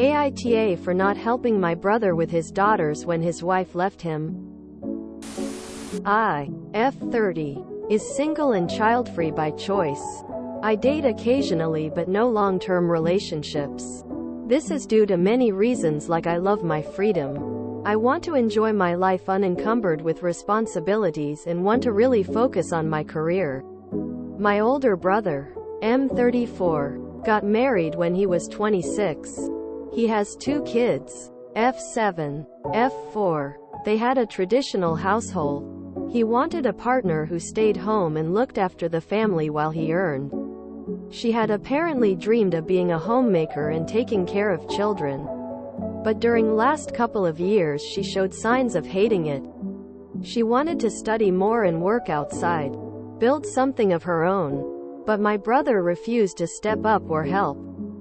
AITA for not helping my brother with his daughters when his wife left him. I, F30, is single and child-free by choice. I date occasionally but no long-term relationships. This is due to many reasons, like I love my freedom. I want to enjoy my life unencumbered with responsibilities and want to really focus on my career. My older brother, M34, got married when he was 26. He has 2 kids, F7, F4. They had a traditional household. He wanted a partner who stayed home and looked after the family while he earned. She had apparently dreamed of being a homemaker and taking care of children. But during last couple of years she showed signs of hating it. She wanted to study more and work outside, build something of her own. But my brother refused to step up or help.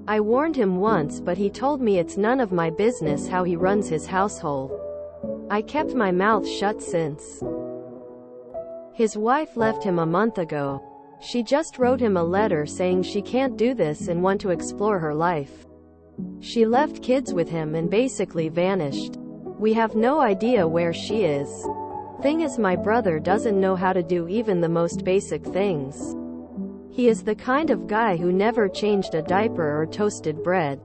I warned him once, but he told me it's none of my business how he runs his household. I kept my mouth shut since. His wife left him a month ago. She just wrote him a letter saying she can't do this and want to explore her life. She left kids with him and basically vanished. We have no idea where she is. Thing is, my brother doesn't know how to do even the most basic things. He is the kind of guy who never changed a diaper or toasted bread.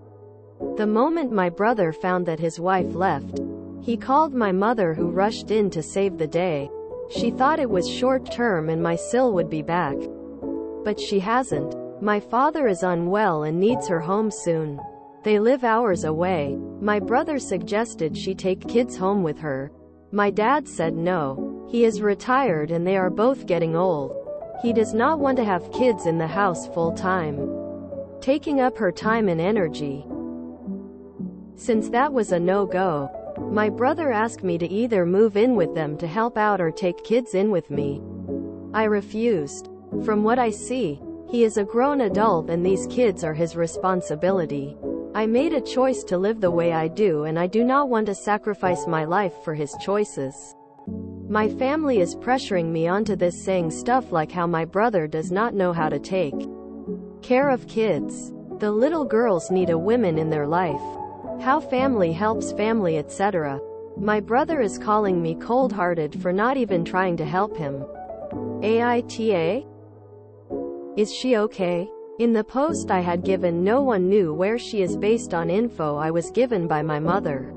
The moment my brother found that his wife left, he called my mother, who rushed in to save the day. She thought it was short-term and my Sil would be back. But she hasn't. My father is unwell and needs her home soon. They live hours away. My brother suggested she take kids home with her. My dad said no. He is retired and they are both getting old. He does not want to have kids in the house full-time, taking up her time and energy. Since that was a no-go, my brother asked me to either move in with them to help out or take kids in with me. I refused. From what I see, he is a grown adult and these kids are his responsibility. I made a choice to live the way I do and I do not want to sacrifice my life for his choices. My family is pressuring me onto this, saying stuff like how my brother does not know how to take care of kids. The little girls need a woman in their life. How family helps family, etc. My brother is calling me cold-hearted for not even trying to help him. AITA? Is she okay? In the post I had given, no one knew where she is based on info I was given by my mother.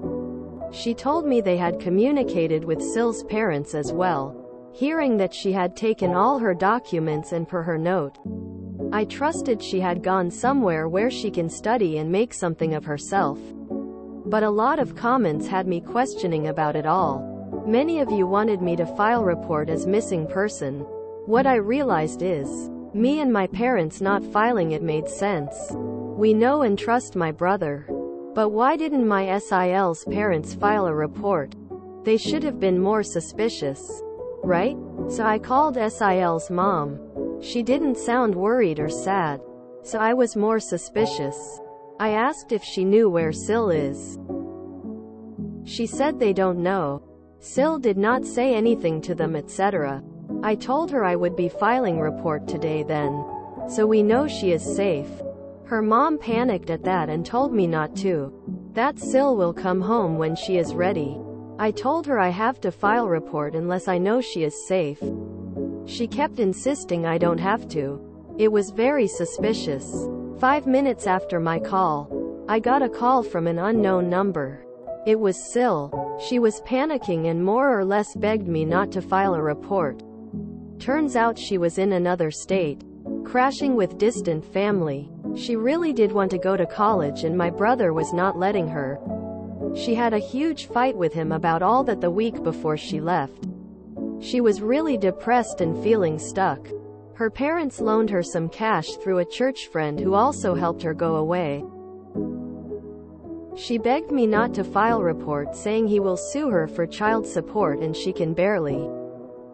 She told me they had communicated with Sil's parents as well. Hearing that she had taken all her documents and per her note, I trusted she had gone somewhere where she can study and make something of herself. But a lot of comments had me questioning about it all. Many of you wanted me to file report as missing person. What I realized is, me and my parents not filing it made sense. We know and trust my brother. But why didn't my SIL's parents file a report? They should have been more suspicious, right? So I called SIL's mom. She didn't sound worried or sad. So I was more suspicious. I asked if she knew where Sil is. She said they don't know. Sil did not say anything to them, etc. I told her I would be filing report today then. So we know she is safe. Her mom panicked at that and told me not to. That Sil will come home when she is ready. I told her I have to file report unless I know she is safe. She kept insisting I don't have to. It was very suspicious. 5 minutes after my call, I got a call from an unknown number. It was Sil. She was panicking and more or less begged me not to file a report. Turns out she was in another state, crashing with distant family. She really did want to go to college and my brother was not letting her. She had a huge fight with him about all that the week before she left. She was really depressed and feeling stuck. Her parents loaned her some cash through a church friend who also helped her go away. She begged me not to file report, saying he will sue her for child support and she can barely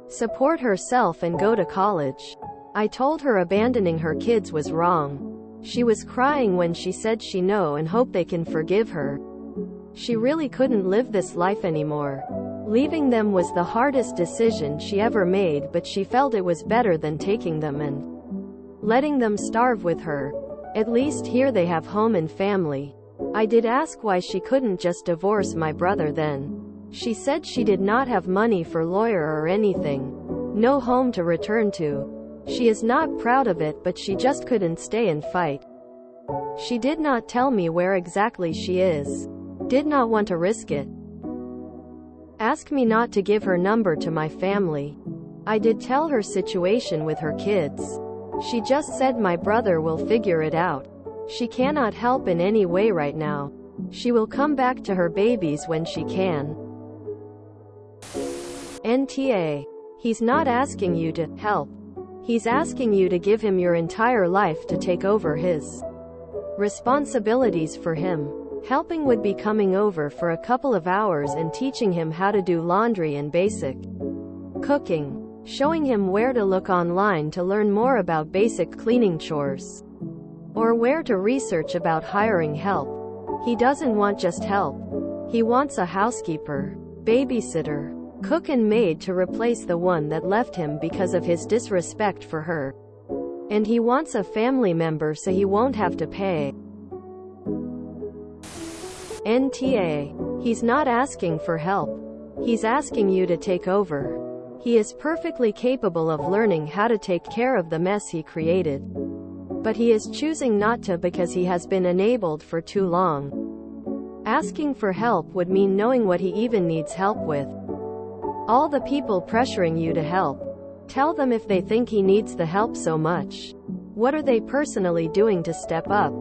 support herself and go to college. I told her abandoning her kids was wrong. She was crying when she said she know and hope they can forgive her. She really couldn't live this life anymore. Leaving them was the hardest decision she ever made, but she felt it was better than taking them and letting them starve with her. At least here they have home and family. I did ask why she couldn't just divorce my brother then. She said she did not have money for lawyer or anything. No home to return to. She is not proud of it, but she just couldn't stay and fight. She did not tell me where exactly she is. Did not want to risk it. Ask me not to give her number to my family. I did tell her situation with her kids. She just said my brother will figure it out. She cannot help in any way right now. She will come back to her babies when she can. NTA. He's not asking you to help. He's asking you to give him your entire life to take over his responsibilities for him. Helping would be coming over for a couple of hours and teaching him how to do laundry and basic cooking. Showing him where to look online to learn more about basic cleaning chores. Or where to research about hiring help. He doesn't want just help. He wants a housekeeper, babysitter, cook and maid to replace the one that left him because of his disrespect for her. And he wants a family member so he won't have to pay. NTA. He's not asking for help. He's asking you to take over. He is perfectly capable of learning how to take care of the mess he created. But he is choosing not to because he has been enabled for too long. Asking for help would mean knowing what he even needs help with. All the people pressuring you to help. Tell them if they think he needs the help so much. What are they personally doing to step up?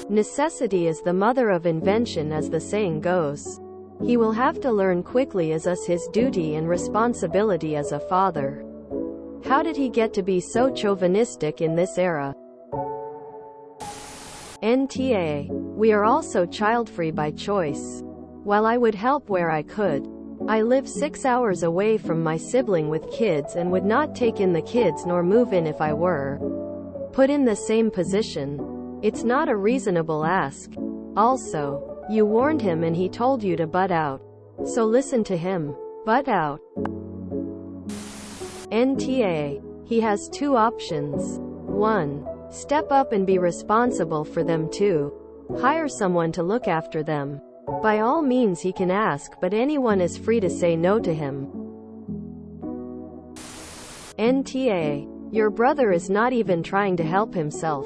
Necessity is the mother of invention, as the saying goes. He will have to learn quickly as us his duty and responsibility as a father. How did he get to be so chauvinistic in this era? NTA. We are also child-free by choice. While I would help where I could, I live 6 hours away from my sibling with kids and would not take in the kids nor move in if I were put in the same position. It's not a reasonable ask. Also, you warned him and he told you to butt out. So listen to him. Butt out. NTA. He has two options. 1. Step up and be responsible for them. 2. Hire someone to look after them. By all means he can ask, but anyone is free to say no to him. NTA. Your brother is not even trying to help himself.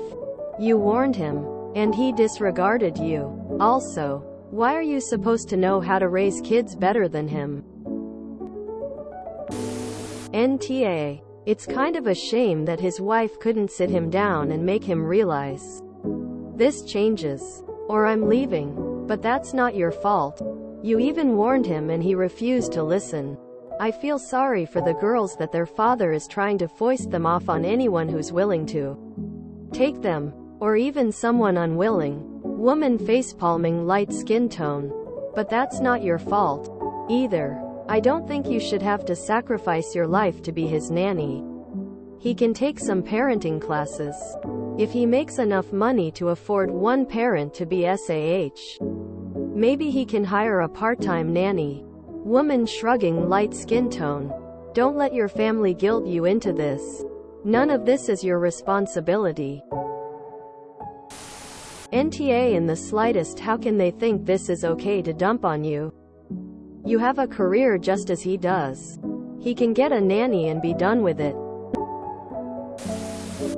You warned him, and he disregarded you. Also, why are you supposed to know how to raise kids better than him? NTA. It's kind of a shame that his wife couldn't sit him down and make him realize this changes, or I'm leaving. But that's not your fault. You even warned him and he refused to listen. I feel sorry for the girls that their father is trying to foist them off on anyone who's willing to take them, or even someone unwilling. Woman facepalming light skin tone. But that's not your fault either. I don't think you should have to sacrifice your life to be his nanny. He can take some parenting classes. If he makes enough money to afford one parent to be SAH. Maybe he can hire a part-time nanny. Woman shrugging light skin tone. Don't let your family guilt you into this. None of this is your responsibility. NTA. In the slightest, how can they think this is okay to dump on you? You have a career just as he does. He can get a nanny and be done with it.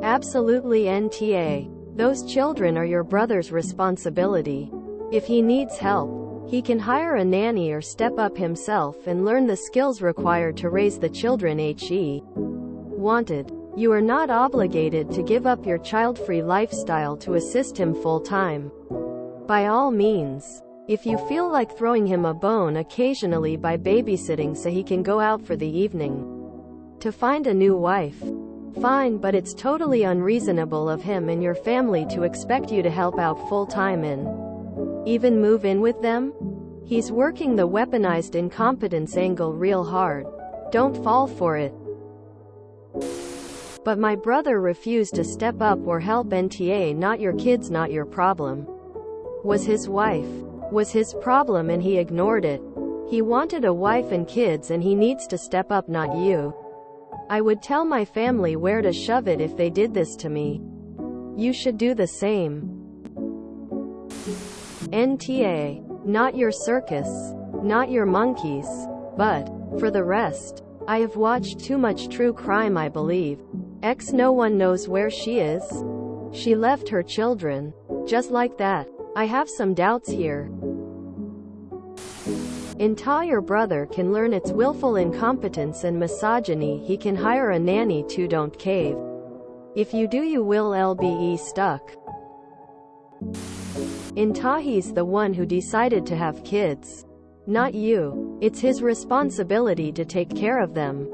Absolutely. NTA. Those children are your brother's responsibility. If he needs help, he can hire a nanny or step up himself and learn the skills required to raise the children he wanted. You are not obligated to give up your child-free lifestyle to assist him full-time. By all means, if you feel like throwing him a bone occasionally by babysitting so he can go out for the evening to find a new wife, fine, but it's totally unreasonable of him and your family to expect you to help out full-time and even move in with them. He's working the weaponized incompetence angle real hard. Don't fall for it. But my brother refused to step up or help. NTA. Not your kids, not your problem. Was his wife. Was his problem and he ignored it. He wanted a wife and kids and he needs to step up, not you. I would tell my family where to shove it if they did this to me. You should do the same. NTA. Not your circus. Not your monkeys. But, for the rest, I have watched too much true crime, I believe. No one knows where she is. She left her children. Just like that. I have some doubts here. Until your brother can learn its willful incompetence and misogyny, he can hire a nanny too. Don't cave. If you do, you will be stuck. He's the one who decided to have kids. Not you. It's his responsibility to take care of them.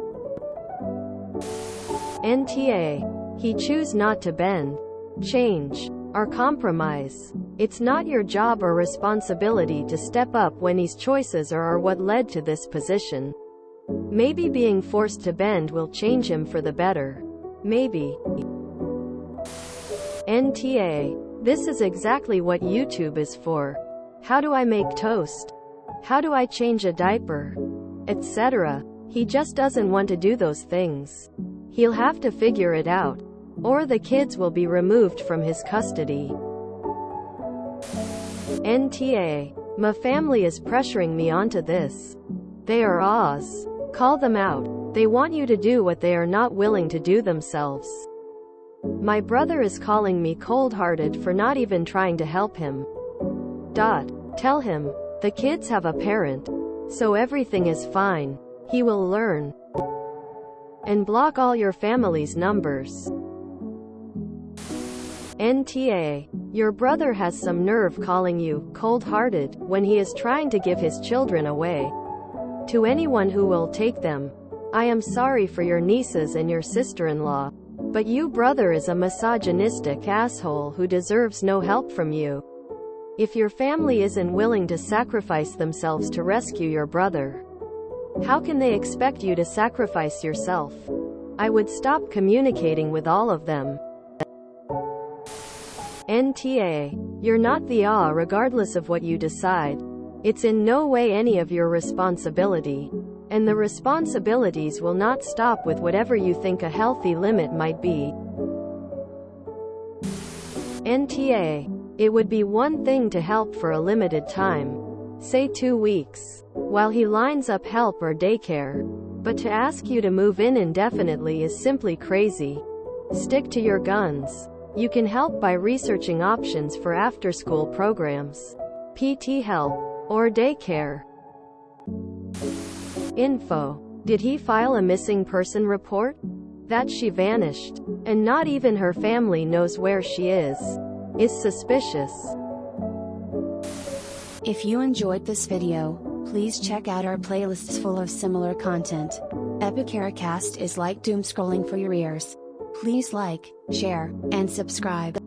NTA. He choose not to bend, change, or compromise. It's not your job or responsibility to step up when his choices are what led to this position. Maybe being forced to bend will change him for the better. Maybe. NTA. This is exactly what YouTube is for. How do I make toast? How do I change a diaper? Etc. He just doesn't want to do those things. He'll have to figure it out, or the kids will be removed from his custody. NTA. My family is pressuring me onto this. They are Oz. Call them out. They want you to do what they are not willing to do themselves. My brother is calling me cold-hearted for not even trying to help him. Tell him. The kids have a parent. So everything is fine. He will learn. And block all your family's numbers. NTA. Your brother has some nerve calling you cold-hearted when he is trying to give his children away to anyone who will take them. I am sorry for your nieces and your sister-in-law, but you brother is a misogynistic asshole who deserves no help from you. If your family isn't willing to sacrifice themselves to rescue your brother, how can they expect you to sacrifice yourself? I would stop communicating with all of them. NTA. You're not the regardless of what you decide. It's in no way any of your responsibility. And the responsibilities will not stop with whatever you think a healthy limit might be. NTA. It would be one thing to help for a limited time, say 2 weeks, while he lines up help or daycare. But to ask you to move in indefinitely is simply crazy. Stick to your guns. You can help by researching options for after-school programs, PT help, or daycare. Info. Did he file a missing person report? That she vanished, and not even her family knows where she is suspicious. If you enjoyed this video, please check out our playlists full of similar content. AmITheAsshole is like doom scrolling for your ears. Please like, share, and subscribe.